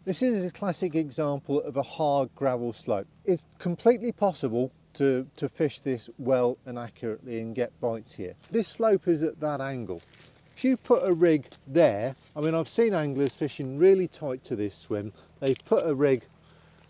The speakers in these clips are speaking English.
This is a classic example of a hard gravel slope. It's completely possible to fish this well and accurately and get bites here. This slope is at that angle. If you put a rig there, I mean, I've seen anglers fishing really tight to this swim. They've put a rig,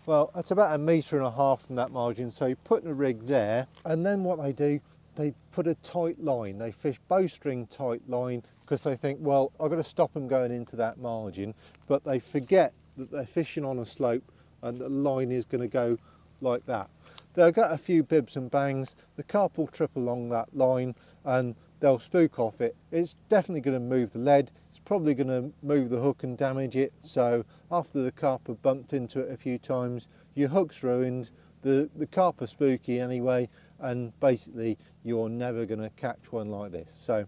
well, that's about 1.5 meters from that margin. So you're putting a rig there, and then what they do, they put a tight line. They fish bowstring tight line because they think, well, I've got to stop them going into that margin, but they forget that they're fishing on a slope and the line is going to go like that. They'll get a few bibs and bangs, the carp will trip along that line and they'll spook off it. It's definitely going to move the lead, it's probably going to move the hook and damage it. So after the carp have bumped into it a few times, your hook's ruined, the carp are spooky anyway, and basically you're never going to catch one like this. So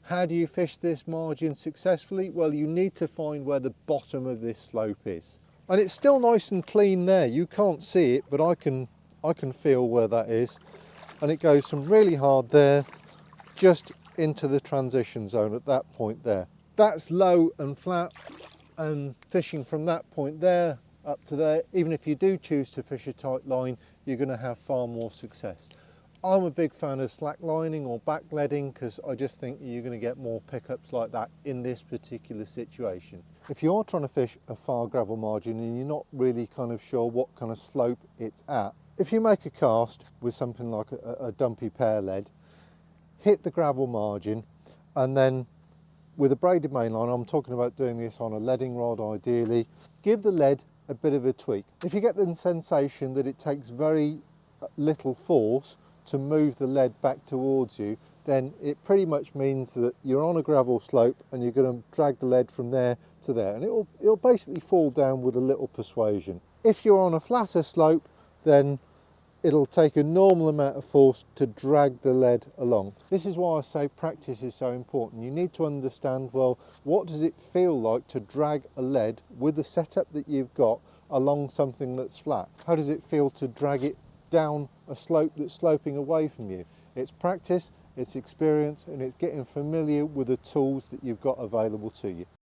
how do you fish this margin successfully? Well, you need to find where the bottom of this slope is. And it's still nice and clean there. You can't see it, but I can feel where that is. And it goes from really hard there, just into the transition zone at that point there. That's low and flat, and fishing from that point there up to there, even if you do choose to fish a tight line, you're going to have far more success. I'm a big fan of slacklining or backleading because I just think you're going to get more pickups like that in this particular situation. If you're trying to fish a far gravel margin and you're not really kind of sure what kind of slope it's at, if you make a cast with something like a dumpy pear lead, hit the gravel margin, and then with a braided mainline, I'm talking about doing this on a leading rod ideally, give the lead a bit of a tweak. If you get the sensation that it takes very little force to move the lead back towards you, then it pretty much means that you're on a gravel slope and you're going to drag the lead from there to there, and it'll basically fall down with a little persuasion. If you're on a flatter slope, then it'll take a normal amount of force to drag the lead along. This is why I say practice is so important. You need to understand, well, what does it feel like to drag a lead with the setup that you've got along something that's flat? How does it feel to drag it down a slope that's sloping away from you? It's practice, it's experience, and it's getting familiar with the tools that you've got available to you.